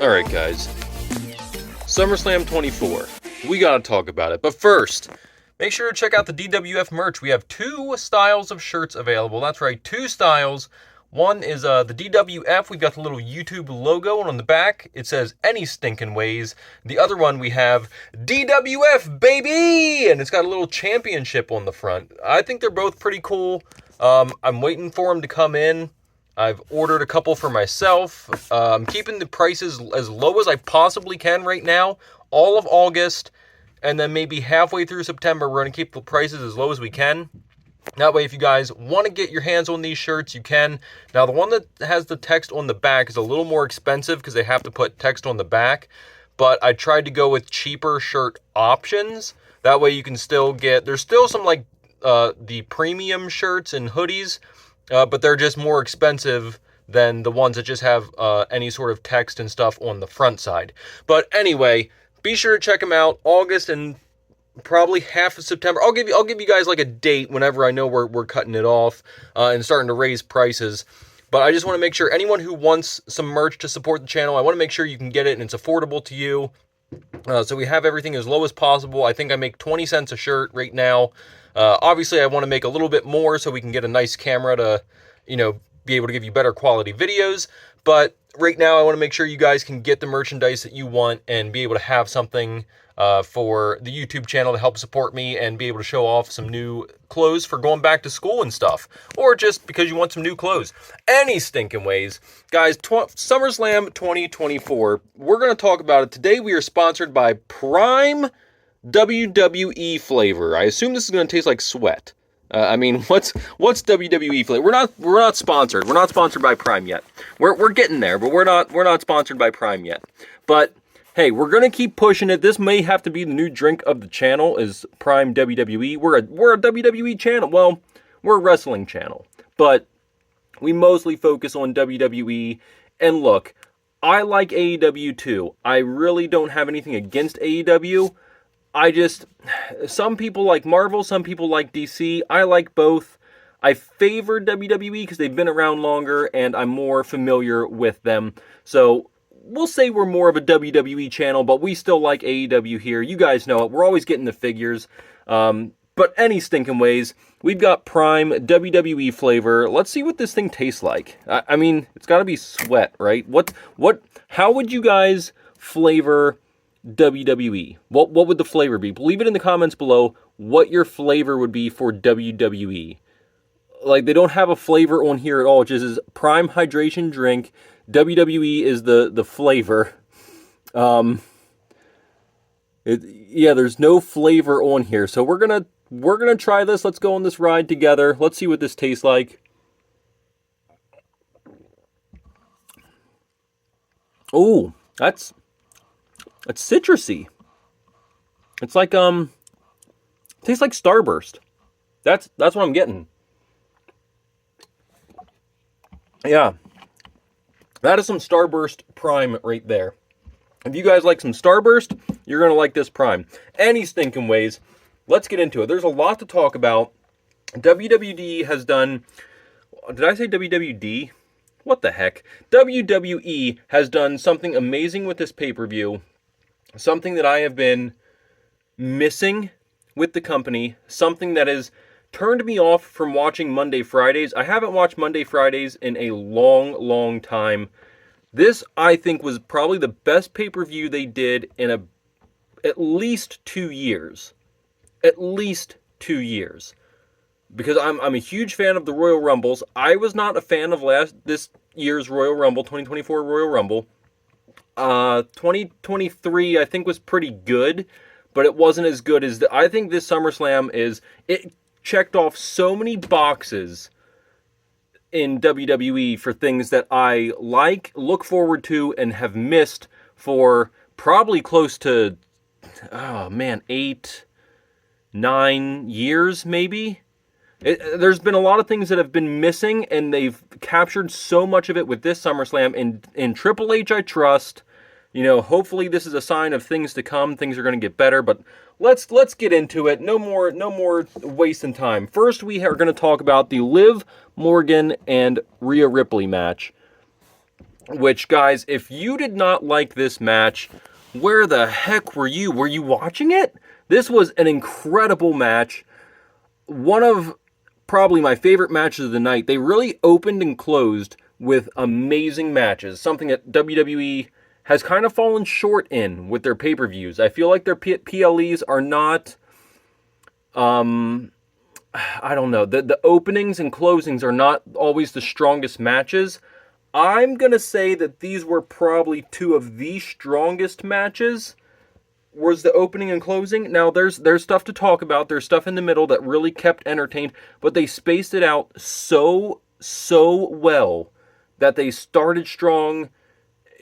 Alright guys, SummerSlam 24. We gotta talk about it. But first, make sure to check out the DWF merch. We have 2 styles of shirts available. That's right, 2 styles. One is the DWF. We've got the little YouTube logo on the back. It says any stinking ways. The other one we have DWF baby! And it's got a little championship on the front. I think they're both pretty cool. I'm waiting for them to come in. I've ordered a couple for myself. I'm keeping the prices as low as I possibly can right now. All of August, and then maybe halfway through September, we're going to keep the prices as low as we can. That way, if you guys want to get your hands on these shirts, you can. Now, the one that has the text on the back is a little more expensive because they have to put text on the back. But I tried to go with cheaper shirt options. That way, you can still get... There's still some, like, the premium shirts and hoodies, but they're just more expensive than the ones that just have any sort of text and stuff on the front side. But anyway, be sure to check them out. August and probably half of September. I'll give you guys like a date whenever I know we're cutting it off and starting to raise prices. But I just want to make sure anyone who wants some merch to support the channel, I want to make sure you can get it and it's affordable to you. So we have everything as low as possible. I think I make 20 cents a shirt right now. Obviously, I want to make a little bit more so we can get a nice camera to, be able to give you better quality videos. But right now, I want to make sure you guys can get the merchandise that you want and be able to have something for the YouTube channel to help support me and be able to show off some new clothes for going back to school and stuff. Or just because you want some new clothes. Any stinking ways. Guys, SummerSlam 2024, we're going to talk about it. Today, we are sponsored by Prime WWE flavor. I assume this is going to taste like sweat. What's WWE flavor? We're not sponsored. We're not sponsored by Prime yet. We're getting there, but we're not sponsored by Prime yet. But hey, we're gonna keep pushing it. This may have to be the new drink of the channel. Is Prime WWE? We're a WWE channel. Well, we're a wrestling channel, but we mostly focus on WWE. And look, I like AEW too. I really don't have anything against AEW. Some people like Marvel, some people like DC. I like both. I favor WWE because they've been around longer and I'm more familiar with them. So we'll say we're more of a WWE channel, but we still like AEW here. You guys know it. We're always getting the figures. But any stinking ways, we've got Prime WWE flavor. Let's see what this thing tastes like. It's got to be sweat, right? How would you guys flavor WWE? What would the flavor be? Leave it in the comments below what your flavor would be for WWE. Like, they don't have a flavor on here at all. It just is Prime hydration drink. WWE is the flavor. There's no flavor on here. So we're gonna try this. Let's go on this ride together. Let's see what this tastes like. Oh, that's citrusy. It's like tastes like Starburst. That's what I'm getting. Yeah. That is some Starburst Prime right there. If you guys like some Starburst, you're going to like this Prime. Any stinking ways, let's get into it. There's a lot to talk about. WWD has done... Did I say WWD? What the heck? WWE has done something amazing with this pay-per-view. Something that I have been missing with the company. Something that has turned me off from watching Monday Fridays. I haven't watched Monday Fridays in a long, long time. This, I think, was probably the best pay-per-view they did in at least 2 years. At least 2 years. Because I'm a huge fan of the Royal Rumbles. I was not a fan of this year's Royal Rumble, 2024 Royal Rumble. 2023, I think, was pretty good, but it wasn't as good as... I think this SummerSlam it checked off so many boxes in WWE for things that I look forward to, and have missed for probably close to, 8, 9 years, maybe? There's been a lot of things that have been missing, and they've captured so much of it with this SummerSlam. In Triple H, I trust. Hopefully this is a sign of things to come. Things are going to get better, but let's get into it. No more wasting time. First, we are going to talk about the Liv Morgan and Rhea Ripley match. which, guys, if you did not like this match, where the heck were you? Were you watching it? This was an incredible match. One of probably my favorite matches of the night. They really opened and closed with amazing matches, something that WWE has kind of fallen short in with their pay-per-views. I feel like their PLEs are not, I don't know, the openings and closings are not always the strongest matches. I'm going to say that these were probably two of the strongest matches, was the opening and closing. Now, there's stuff to talk about. There's stuff in the middle that really kept entertained, but they spaced it out so well that they started strong.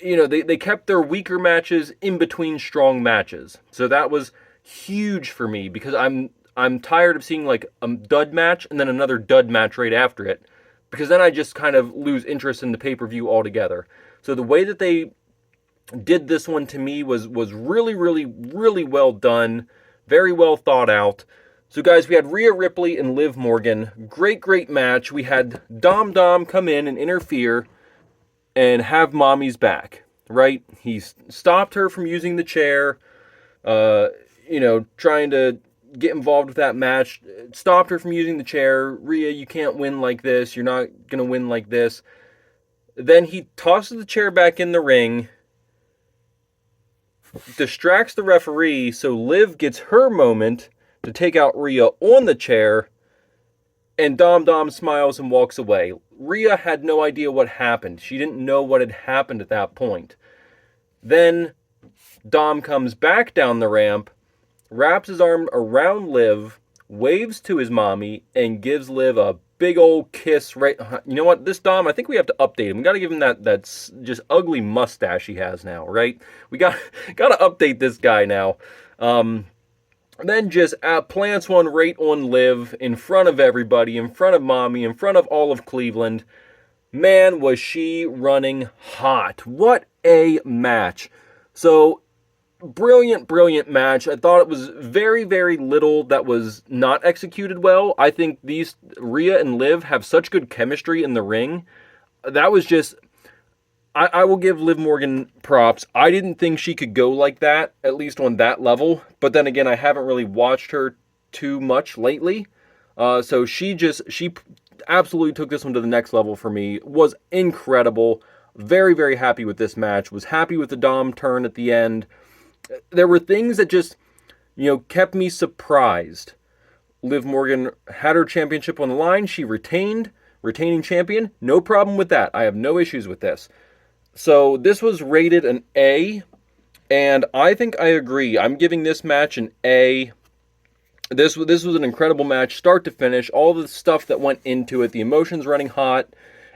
You know, they kept their weaker matches in between strong matches. So that was huge for me, because I'm tired of seeing like a dud match and then another dud match right after it, because then I just kind of lose interest in the pay-per-view altogether. So the way that they did this one to me was really well done, very well thought out. So guys, we had Rhea Ripley and Liv Morgan. Great match. We had Dom come in and interfere and have Mommy's back, right? He stopped her from using the chair, trying to get involved with that match. Stopped her from using the chair. Rhea, you can't win like this. You're not going to win like this. Then he tosses the chair back in the ring, distracts the referee, so Liv gets her moment to take out Rhea on the chair, and Dom smiles and walks away. Rhea had no idea what happened. She didn't know what had happened at that point. Then Dom comes back down the ramp, wraps his arm around Liv, waves to his mommy, and gives Liv a big old kiss. Right, you know what? This Dom, I think we have to update him. We got to give him that's just ugly mustache he has now, right? We got to update this guy now. Then just plants one right on Liv in front of everybody, in front of mommy, in front of all of Cleveland. Man, was she running hot. What a match. So, brilliant match. I thought it was very little that was not executed well. I think these Rhea and Liv have such good chemistry in the ring. That was just, I will give Liv Morgan props. I didn't think she could go like that, at least on that level. But then again, I haven't really watched her too much lately. So she absolutely took this one to the next level for me. Was incredible. Very happy with this match. Was happy with the Dom turn at the end. There were things that just, kept me surprised. Liv Morgan had her championship on the line. She retaining champion. No problem with that. I have no issues with this. So this was rated an A, and I think I agree. I'm giving this match an A. This was an incredible match, start to finish. All the stuff that went into it, the emotions running hot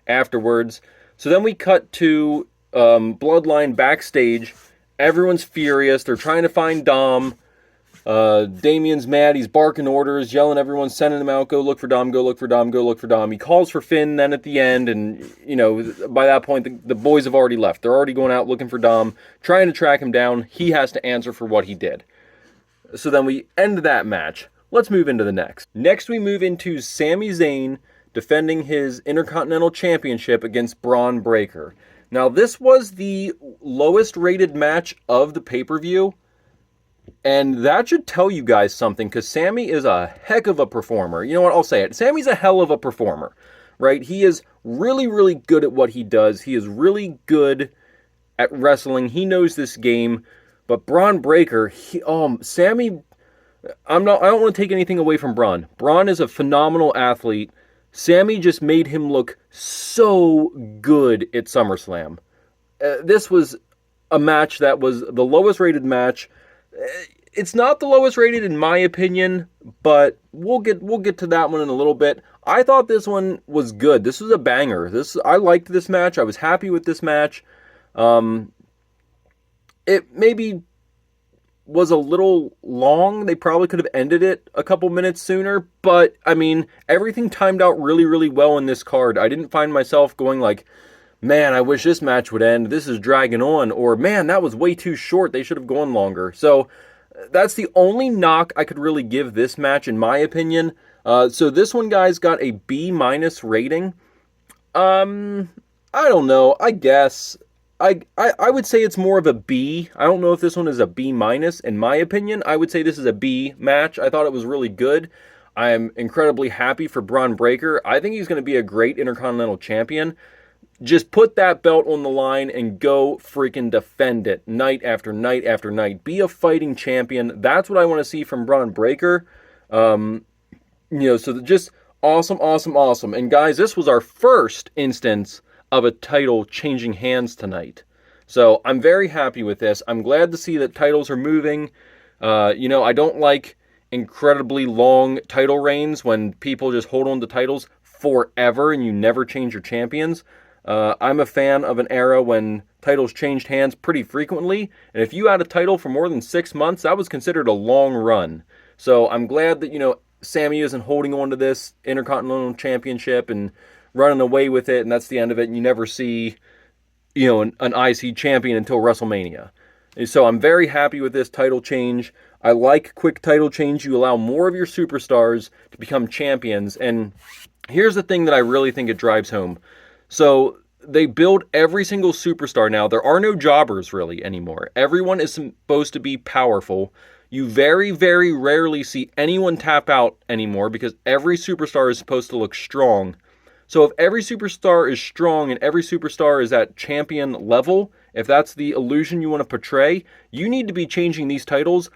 afterwards. So then we cut to Bloodline backstage. Everyone's furious. They're trying to find Dom. Damien's mad. He's barking orders, yelling at everyone, sending him out. Go look for Dom. Go look for Dom. Go look for Dom. He calls for Finn then at the end. And, by that point, the boys have already left. They're already going out looking for Dom, trying to track him down. He has to answer for what he did. So then we end that match. Let's move into the next. Next, we move into Sami Zayn defending his Intercontinental Championship against Braun Breaker. Now, this was the lowest rated match of the pay-per-view, and that should tell you guys something, because Sami is a heck of a performer. You know what? I'll say it. Sami's a hell of a performer, right? He is really good at what he does. He is really good at wrestling. He knows this game. But Braun Breaker, Sami, I don't want to take anything away from Braun. Braun is a phenomenal athlete. Sami just made him look so good at SummerSlam. This was a match that was the lowest rated match. It's not the lowest rated in my opinion, but we'll get to that one in a little bit. I thought this one was good. This was a banger. I liked this match. I was happy with this match. It maybe was a little long. They probably could have ended it a couple minutes sooner, but I mean, everything timed out really well in this card. I didn't find myself going like, man, I wish this match would end. This is dragging on. Or, man, that was way too short. They should have gone longer. So that's the only knock I could really give this match, in my opinion. So this one, guys, got a B- rating. I don't know. I guess I would say it's more of a B. I don't know if this one is a B minus. In my opinion, I would say this is a B match. I thought it was really good. I am incredibly happy for Braun Breaker. I think he's going to be a great Intercontinental Champion. Just put that belt on the line and go freaking defend it night after night after night. Be a fighting champion. That's what I want to see from Braun Breaker. So just awesome, awesome, awesome. And guys, this was our first instance of a title changing hands tonight. So I'm very happy with this. I'm glad to see that titles are moving. I don't like incredibly long title reigns when people just hold on to titles forever and you never change your champions. I'm a fan of an era when titles changed hands pretty frequently, and if you had a title for more than 6 months, that was considered a long run. So I'm glad that, Sammy isn't holding on to this Intercontinental Championship and running away with it, and that's the end of it, and you never see, an IC champion until WrestleMania. So I'm very happy with this title change. I like quick title change. You allow more of your superstars to become champions, and here's the thing that I really think it drives home. So they build every single superstar now. There are no jobbers really anymore. Everyone is supposed to be powerful. You very, very rarely see anyone tap out anymore because every superstar is supposed to look strong. So if every superstar is strong and every superstar is at champion level, if that's the illusion you want to portray, you need to be changing these titles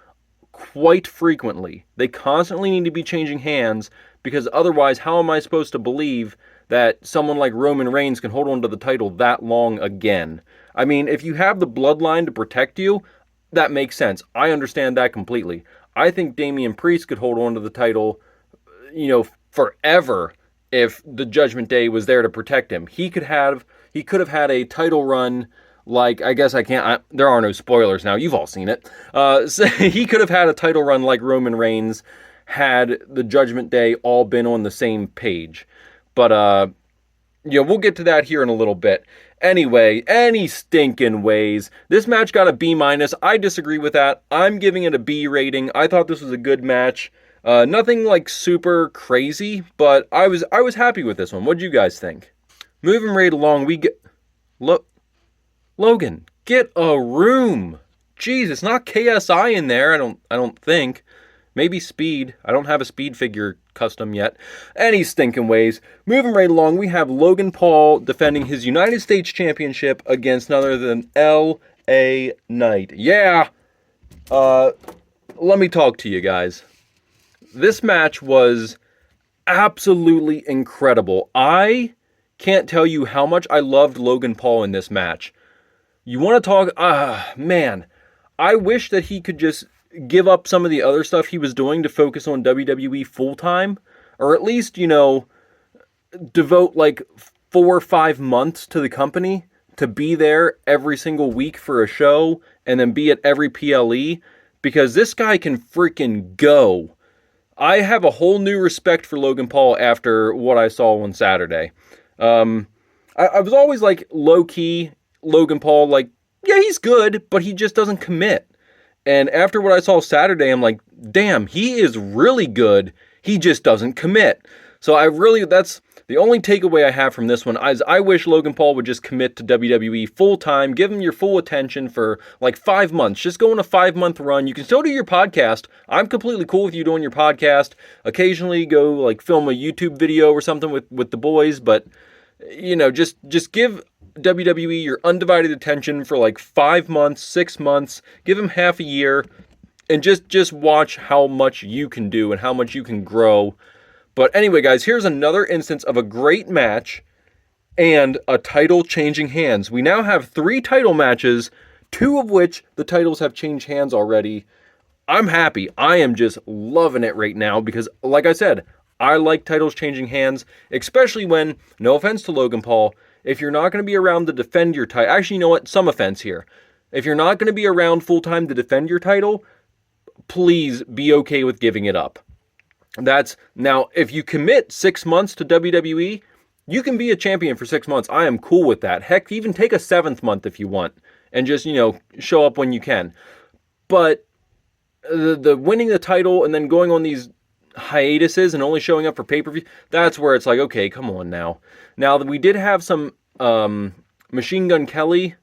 quite frequently. They constantly need to be changing hands because otherwise, how am I supposed to believe that someone like Roman Reigns can hold on to the title that long again? I mean, if you have the bloodline to protect you, that makes sense. I understand that completely. I think Damian Priest could hold on to the title, forever if the Judgment Day was there to protect him. He could have had a title run like, I guess I can't, there are no spoilers now. You've all seen it. So he could have had a title run like Roman Reigns had the Judgment Day all been on the same page. But, we'll get to that here in a little bit. Anyway, any stinking ways. This match got a B minus. I disagree with that. I'm giving it a B rating. I thought this was a good match. Nothing like super crazy, but I was happy with this one. What do you guys think? Moving right along, we get Logan, get a room. Jeez, it's not KSI in there. I don't think. Maybe Speed. I don't have a Speed figure custom yet. Any stinking ways. Moving right along, we have Logan Paul defending his United States Championship against none other than L.A. Knight. Yeah! Let me talk to you guys. This match was absolutely incredible. I can't tell you how much I loved Logan Paul in this match. You want to talk... man. I wish that he could just give up some of the other stuff he was doing to focus on WWE full-time, or at least, devote like 4 or 5 months to the company to be there every single week for a show and then be at every PLE, because this guy can freaking go. I have a whole new respect for Logan Paul after what I saw on Saturday. I was always like low-key Logan Paul, like, yeah, he's good, but he just doesn't commit. And after what I saw Saturday, I'm like, damn, he is really good. He just doesn't commit. So that's the only takeaway I have from this one. I wish Logan Paul would just commit to WWE full time. Give him your full attention for like 5 months. Just go on a 5-month run. You can still do your podcast. I'm completely cool with you doing your podcast. Occasionally go like film a YouTube video or something with the boys. But, just give WWE your undivided attention for like 5 months, 6 months, give him half a year, and just watch how much you can do and how much you can grow. But anyway, guys, here's another instance of a great match and a title changing hands. We now have 3 title matches, 2 of which the titles have changed hands already. I'm happy. I am just loving it right now because, like I said, I like titles changing hands, especially when, no offense to Logan Paul, if you're not going to be around to defend your title... Actually, you know what? Some offense here. If you're not going to be around full-time to defend your title, please be okay with giving it up. Now, if you commit 6 months to WWE, you can be a champion for 6 months. I am cool with that. Heck, even take a 7th month if you want. And just, show up when you can. But the winning the title and then going on these hiatuses and only showing up for pay-per-view, that's where it's like, okay, come on now. Now, we did have some Machine Gun Kelly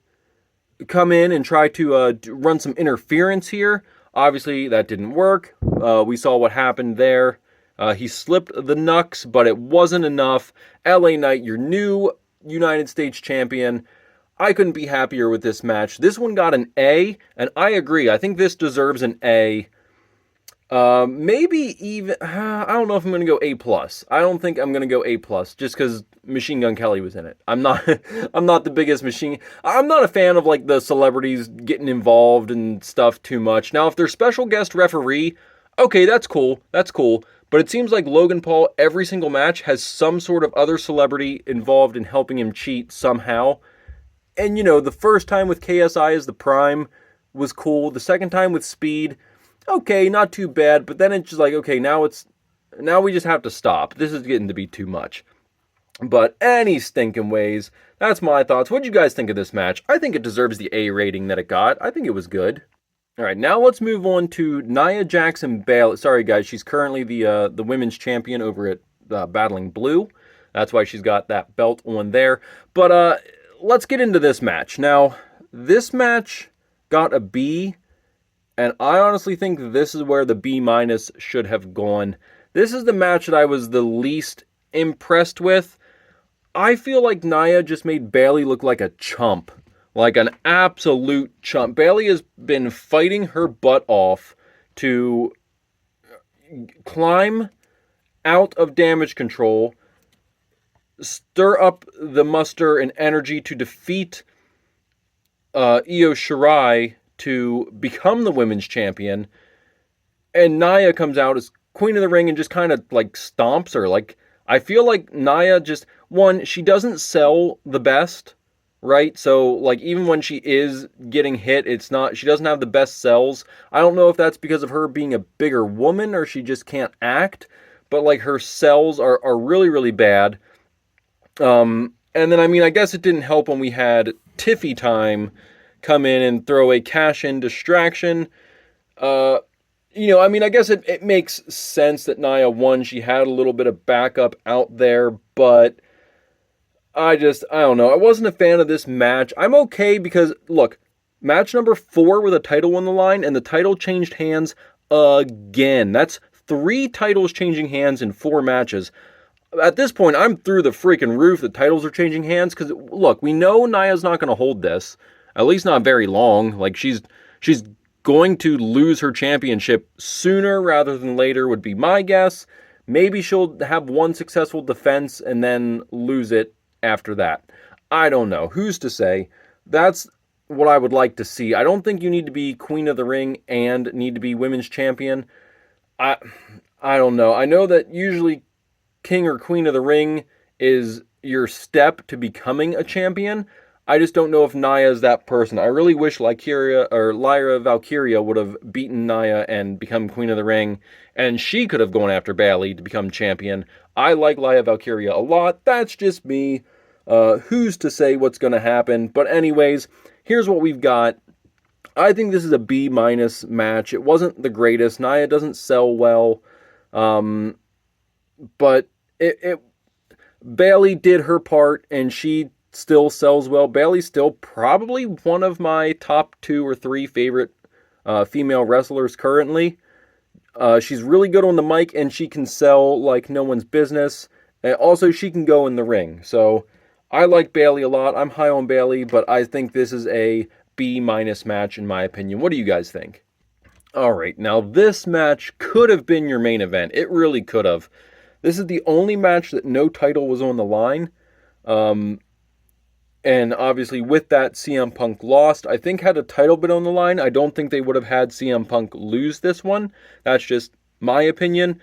come in and try to run some interference here. Obviously, that didn't work. We saw what happened there. He slipped the knucks, but it wasn't enough. LA Knight, your new United States champion. I couldn't be happier with this match. This one got an A, and I agree. I think this deserves an A. Maybe even, I don't know if I'm going to go A+. I don't think I'm going to go A+, just because Machine Gun Kelly was in it. I'm not the biggest I'm not a fan of, like, the celebrities getting involved and stuff too much. Now, if they're special guest referee, okay, that's cool. But it seems like Logan Paul, every single match, has some sort of other celebrity involved in helping him cheat somehow. And, the first time with KSI as the Prime was cool. The second time with Speed, okay, not too bad, but then it's just like, okay, now we just have to stop. This is getting to be too much. But any stinking ways, that's my thoughts. What do you guys think of this match? I think it deserves the A rating that it got. I think it was good. All right, now let's move on to Nia Jackson Bayley. Sorry, guys, she's currently the women's champion over at Battling Blue. That's why she's got that belt on there. But let's get into this match. Now, this match got a B. And I honestly think this is where the B- should have gone. This is the match that I was the least impressed with. I feel like Nia just made Bayley look like a chump. Like an absolute chump. Bayley has been fighting her butt off to climb out of Damage Control, stir up the muster and energy to defeat Io Shirai to become the women's champion, and Nia comes out as Queen of the Ring and just kind of like stomps her. Like, I feel like Nia just, one, she doesn't sell the best, right? So, like, even when she is getting hit, she doesn't have the best sells. I don't know if that's because of her being a bigger woman or she just can't act, but like her sells are really, really bad. And then, I guess it didn't help when we had Tiffy Time come in and throw a cash-in distraction. I guess it makes sense that Nia won. She had a little bit of backup out there, but I don't know. I wasn't a fan of this match. I'm okay because, look, match number 4 with a title on the line, and the title changed hands again. That's 3 titles changing hands in 4 matches. At this point, I'm through the freaking roof. The titles are changing hands because, look, we know Nia's not going to hold this. At least not very long. Like, she's going to lose her championship sooner rather than later would be my guess. Maybe she'll have one successful defense and then lose it after that. I don't know. Who's to say? That's what I would like to see. I don't think you need to be Queen of the Ring and need to be women's champion. I don't know. I know that usually King or Queen of the Ring is your step to becoming a champion. I just don't know if Nia is that person. I really wish Lyra Valkyria would have beaten Nia and become Queen of the Ring, and she could have gone after Bayley to become champion. I like Lyra Valkyria a lot. That's just me. Who's to say what's going to happen? But anyways, here's what we've got. I think this is a B- match. It wasn't the greatest. Nia doesn't sell well. But Bayley did her part, and she still sells well. Bayley's still probably one of my top 2 or 3 favorite female wrestlers currently. She's really good on the mic, and she can sell like no one's business. And also, she can go in the ring. So, I like Bayley a lot. I'm high on Bayley, but I think this is a B- match in my opinion. What do you guys think? All right, now this match could have been your main event. It really could have. This is the only match that no title was on the line. And obviously with that, CM Punk lost. I think had a title been on the line, I don't think they would have had CM Punk lose this one. That's just my opinion.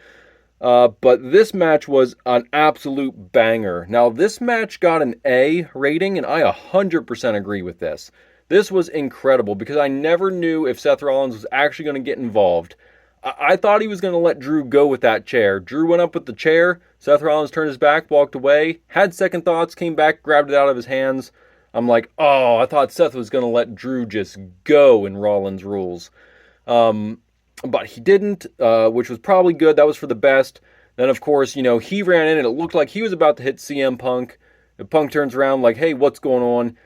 But this match was an absolute banger. Now, this match got an A rating, and I 100% agree with this. This was incredible because I never knew if Seth Rollins was actually going to get involved. I thought he was going to let Drew go with that chair. Drew went up with the chair. Seth Rollins turned his back, walked away, had second thoughts, came back, grabbed it out of his hands. I'm like, oh, I thought Seth was going to let Drew just go in Rollins rules. But he didn't, which was probably good. That was for the best. Then, of course, he ran in and it looked like he was about to hit CM Punk. And Punk turns around like, hey, what's going on?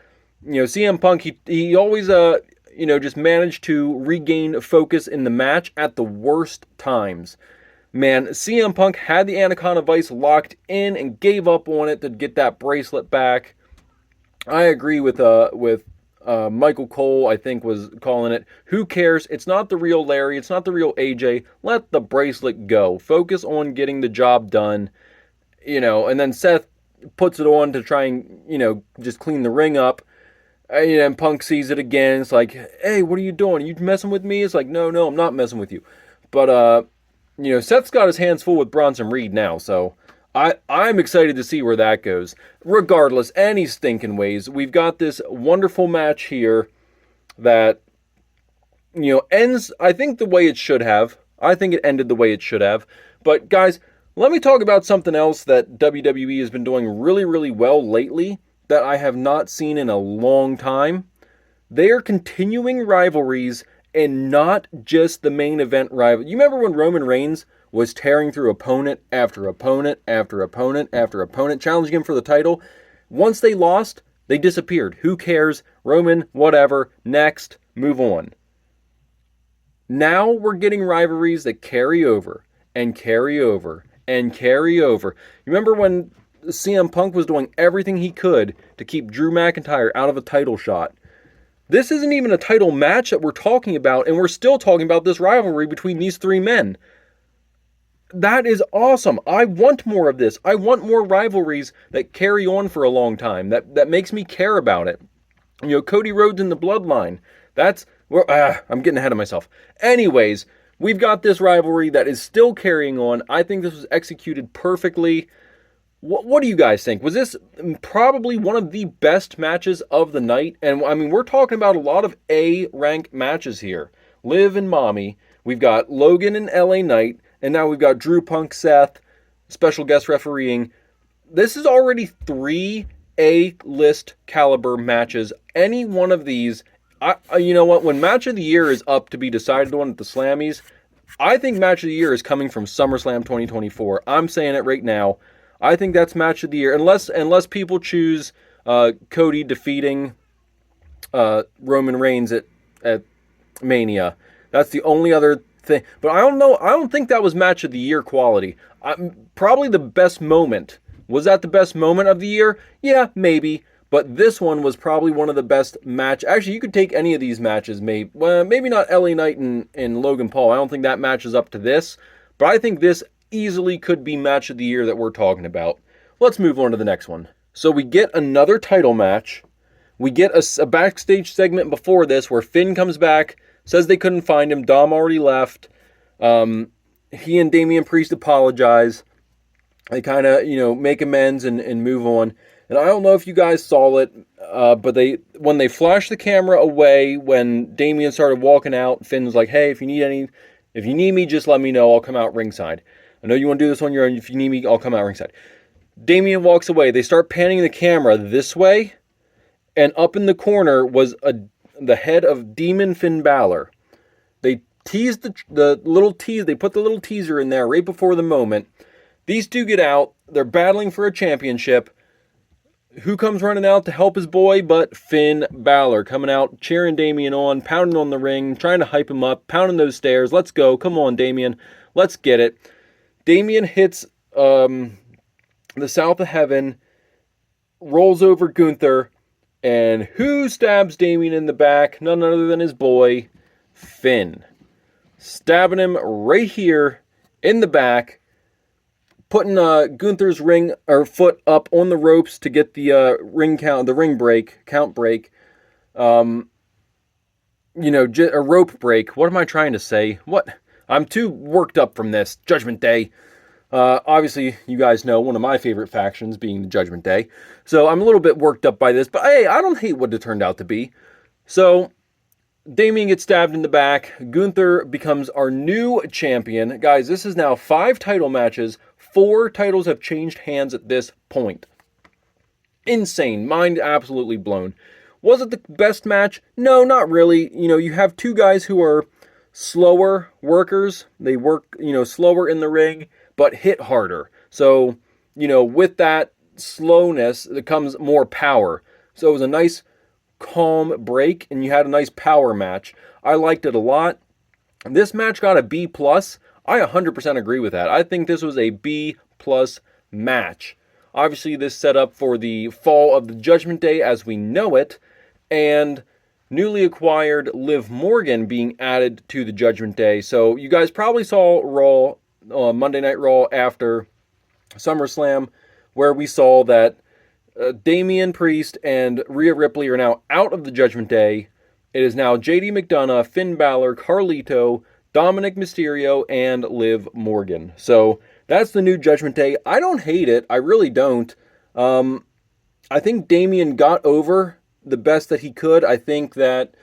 CM Punk, he always, just managed to regain focus in the match at the worst times. Man, CM Punk had the Anaconda Vice locked in and gave up on it to get that bracelet back. I agree with Michael Cole, I think, was calling it. Who cares? It's not the real Larry. It's not the real AJ. Let the bracelet go. Focus on getting the job done. And then Seth puts it on to try and, just clean the ring up. And Punk sees it again. It's like, hey, what are you doing? Are you messing with me? It's like, no, I'm not messing with you. But, Seth's got his hands full with Bronson Reed now, so I'm excited to see where that goes. Regardless, any stinking ways, we've got this wonderful match here that, ends, I think, the way it should have. I think it ended the way it should have. But, guys, let me talk about something else that WWE has been doing really, really well lately that I have not seen in a long time. They are continuing rivalries and not just the main event rival. You remember when Roman Reigns was tearing through opponent after opponent after opponent after opponent, challenging him for the title? Once they lost, they disappeared. Who cares? Roman, whatever. Next, move on. Now we're getting rivalries that carry over and carry over and carry over. You remember when CM Punk was doing everything he could to keep Drew McIntyre out of a title shot? This isn't even a title match that we're talking about, and we're still talking about this rivalry between these three men. That is awesome. I want more of this. I want more rivalries that carry on for a long time, that makes me care about it. Cody Rhodes in the Bloodline. I'm getting ahead of myself. Anyways, we've got this rivalry that is still carrying on. I think this was executed perfectly. What do you guys think? Was this probably one of the best matches of the night? And I mean, we're talking about a lot of A-rank matches here. Liv and Mommy. We've got Logan and LA Knight. And now we've got Drew, Punk, Seth, special guest refereeing. This is already 3 A-list caliber matches. Any one of these, you know what? When Match of the Year is up to be decided on at the Slammies, I think Match of the Year is coming from SummerSlam 2024. I'm saying it right now. I think that's Match of the Year, unless people choose Cody defeating Roman Reigns at Mania. That's the only other thing. But I don't know. I don't think that was Match of the Year quality. Probably the best moment. Was that the best moment of the year? Yeah, maybe. But this one was probably one of the best match. Actually, you could take any of these matches. Maybe not LA Knight and Logan Paul. I don't think that matches up to this. But I think this easily could be Match of the Year that we're talking about. Let's move on to the next one. So we get another title match. We get a backstage segment before this where Finn comes back, says they couldn't find him. Dom already left. He and Damian Priest apologize. They kind of, make amends and move on. And I don't know if you guys saw it, but when they flashed the camera away, when Damian started walking out, Finn was like, hey, if you need me, just let me know. I'll come out ringside. I know you want to do this on your own. If you need me, I'll come out ringside. Damian walks away. They start panning the camera this way, and up in the corner was the head of Demon Finn Balor. They teased the little tease. They put the little teaser in there right before the moment. These two get out. They're battling for a championship. Who comes running out to help his boy but Finn Balor, coming out, cheering Damian on, pounding on the ring, trying to hype him up, pounding those stairs. Let's go. Come on, Damian. Let's get it. Damian hits the South of Heaven, rolls over Gunther, and who stabs Damian in the back? None other than his boy, Finn. Stabbing him right here in the back, putting Gunther's foot up on the ropes to get the count break. A rope break. What am I trying to say? What? I'm too worked up from this. Judgment Day. Obviously, you guys know one of my favorite factions being the Judgment Day. So I'm a little bit worked up by this. But hey, I don't hate what it turned out to be. So Damian gets stabbed in the back. Gunther becomes our new champion. Guys, this is now 5 title matches. 4 titles have changed hands at this point. Insane. Mind absolutely blown. Was it the best match? No, not really. You have 2 guys who are slower workers. They work, slower in the ring, but hit harder. So, with that slowness, it comes more power. So it was a nice, calm break, and you had a nice power match. I liked it a lot. This match got a B+. I 100% agree with that. I think this was a B+ match. Obviously, this set up for the fall of the Judgment Day as we know it, and newly acquired Liv Morgan being added to the Judgment Day. So you guys probably saw Raw, Monday Night Raw after SummerSlam, where we saw that Damian Priest and Rhea Ripley are now out of the Judgment Day. It is now JD McDonough, Finn Balor, Carlito, Dominic Mysterio, and Liv Morgan. So that's the new Judgment Day. I don't hate it. I really don't. I think Damian got over the best that he could. I think that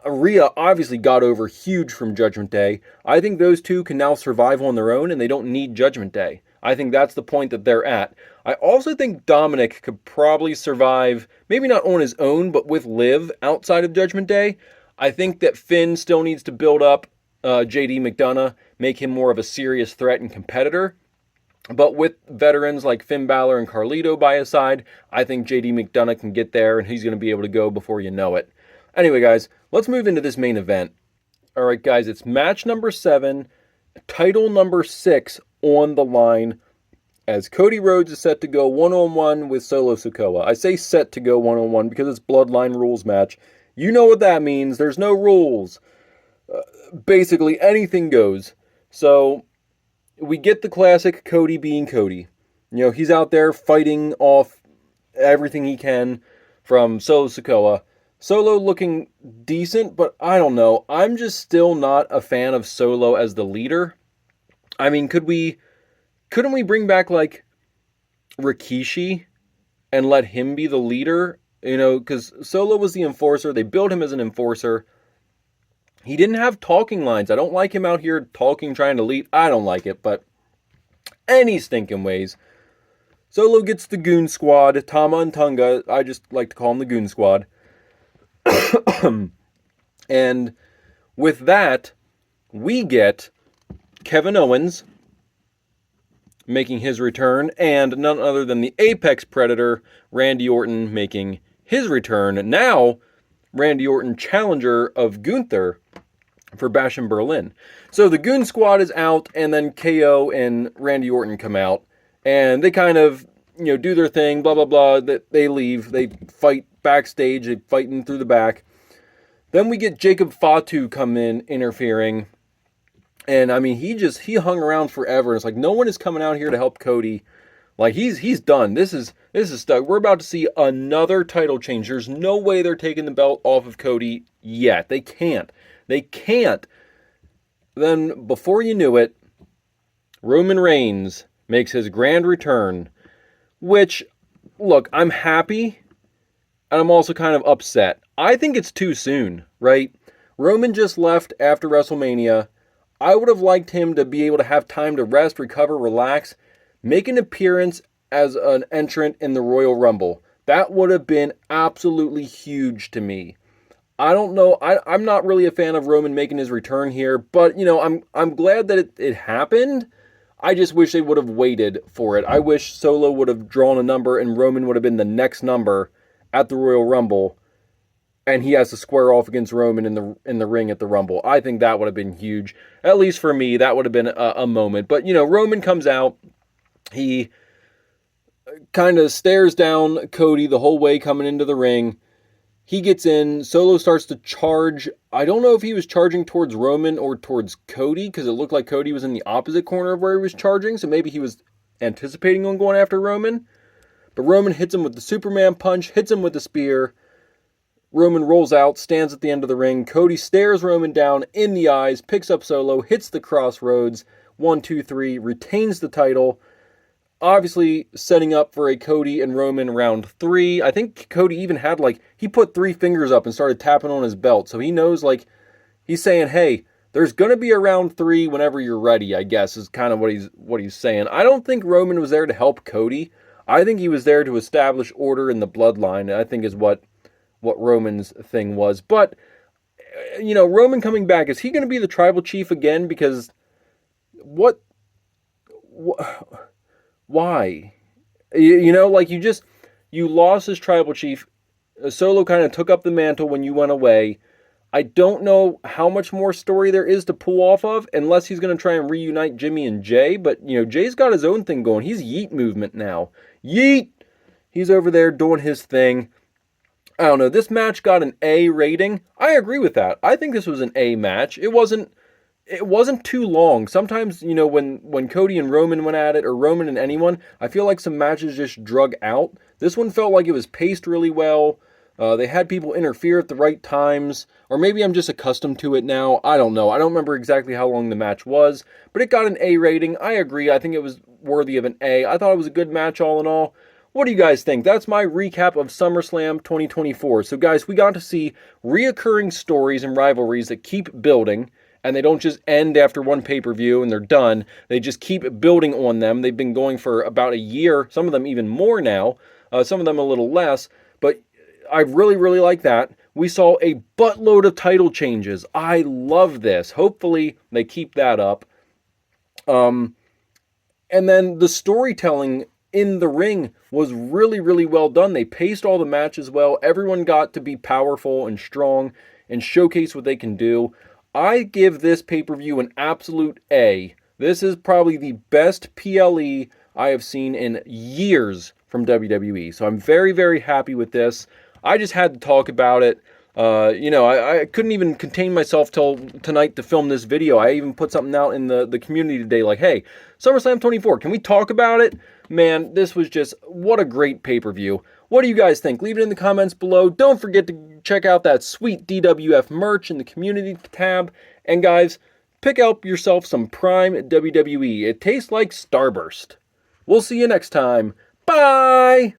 Rhea obviously got over huge from Judgment Day. I think those two can now survive on their own and they don't need Judgment Day. I think that's the point that they're at. I also think Dominic could probably survive, maybe not on his own, but with Liv outside of Judgment Day. I think that Finn still needs to build up JD McDonough, make him more of a serious threat and competitor. But with veterans like Finn Balor and Carlito by his side, I think JD McDonough can get there and he's going to be able to go before you know it. Anyway, guys, let's move into this main event. All right, guys, it's match number 7, title number 6 on the line as Cody Rhodes is set to go one-on-one with Solo Sikoa. I say set to go one-on-one because it's Bloodline rules match. You know what that means. There's no rules. Basically, anything goes. So we get the classic Cody being Cody. You know, he's out there fighting off everything he can from Solo Sikoa. Solo looking decent, but I don't know. I'm just still not a fan of Solo as the leader. I mean, couldn't we bring back, like, Rikishi and let him be the leader? You know, because Solo was the enforcer. They built him as an enforcer. He didn't have talking lines. I don't like him out here talking, trying to lead. I don't like it, but any stinking ways. Solo gets the Goon Squad. Tama and Tunga, I just like to call them the Goon Squad. And with that, we get Kevin Owens making his return, and none other than the Apex Predator, Randy Orton, making his return. Now, Randy Orton, challenger of Gunther for Bash in Berlin. So the Goon Squad is out, and then KO and Randy Orton come out, and they kind of, you know, do their thing, blah, blah, blah. They leave. They fight backstage. They fighting through the back. Then we get Jacob Fatu come in, interfering. And, I mean, he hung around forever. It's like, no one is coming out here to help Cody. Like, he's done. This is stuck. We're about to see another title change. There's no way they're taking the belt off of Cody yet. They can't. They can't. Then, before you knew it, Roman Reigns makes his grand return. Which, look, I'm happy. And I'm also kind of upset. I think it's too soon, right? Roman just left after WrestleMania. I would have liked him to be able to have time to rest, recover, relax, make an appearance as an entrant in the Royal Rumble. That would have been absolutely huge to me. I don't know. I'm not really a fan of Roman making his return here, but, you know, I'm glad that it happened. I just wish they would have waited for it. I wish Solo would have drawn a number and Roman would have been the next number at the Royal Rumble, and he has to square off against Roman in the ring at the Rumble. I think that would have been huge. At least for me, that would have been a moment. But, you know, Roman comes out. He kind of stares down Cody the whole way coming into the ring. He gets in. Solo starts to charge. I don't know if he was charging towards Roman or towards Cody, because it looked like Cody was in the opposite corner of where he was charging. So maybe he was anticipating on going after Roman. But Roman hits him with the Superman punch, hits him with the spear. Roman rolls out, stands at the end of the ring. Cody stares Roman down in the eyes, picks up Solo, hits the crossroads. 1, 2, 3, retains the title. Obviously setting up for a Cody and Roman round 3. I think Cody even had, like, he put 3 fingers up and started tapping on his belt. So he knows, like, he's saying, hey, there's going to be a round 3 whenever you're ready, I guess, is kind of what he's saying. I don't think Roman was there to help Cody. I think he was there to establish order in the bloodline, I think is what Roman's thing was. But, you know, Roman coming back, is he going to be the tribal chief again? Because why? You know, like, you lost as tribal chief Solo kind of took up the mantle when you went away. I don't know how much more story there is to pull off of, unless he's going to try and reunite Jimmy and Jay. But, Jay's got his own thing going. He's Yeet movement now. Yeet! He's over there doing his thing. I don't know. This match got an A rating. I agree with that. I think this was an A match. It wasn't too long. Sometimes, when Cody and Roman went at it, or Roman and anyone, I feel like some matches just drug out. This one felt like it was paced really well. They had people interfere at the right times, or maybe I'm just accustomed to it now. I don't know. I don't remember exactly how long the match was, but it got an A rating. I agree. I think it was worthy of an A. I thought it was a good match all in all. What do you guys think? That's my recap of SummerSlam 2024. So guys, we got to see reoccurring stories and rivalries that keep building, and they don't just end after one pay-per-view and they're done. They just keep building on them. They've been going for about a year, some of them even more now, some of them a little less, but I really, really like that. We saw a buttload of title changes. I love this. Hopefully they keep that up. And then the storytelling in the ring was really, really well done. They paced all the matches well. Everyone got to be powerful and strong and showcase what they can do. I give this pay-per-view an absolute A. This is probably the best PLE I have seen in years from WWE. So I'm very, very happy with this. I just had to talk about it. I couldn't even contain myself till tonight to film this video. I even put something out in the community today like, hey, SummerSlam 24, can we talk about it? Man, this was just, what a great pay-per-view. What do you guys think? Leave it in the comments below. Don't forget to check out that sweet DWF merch in the community tab. And guys, pick out yourself some Prime WWE. It tastes like Starburst. We'll see you next time. Bye!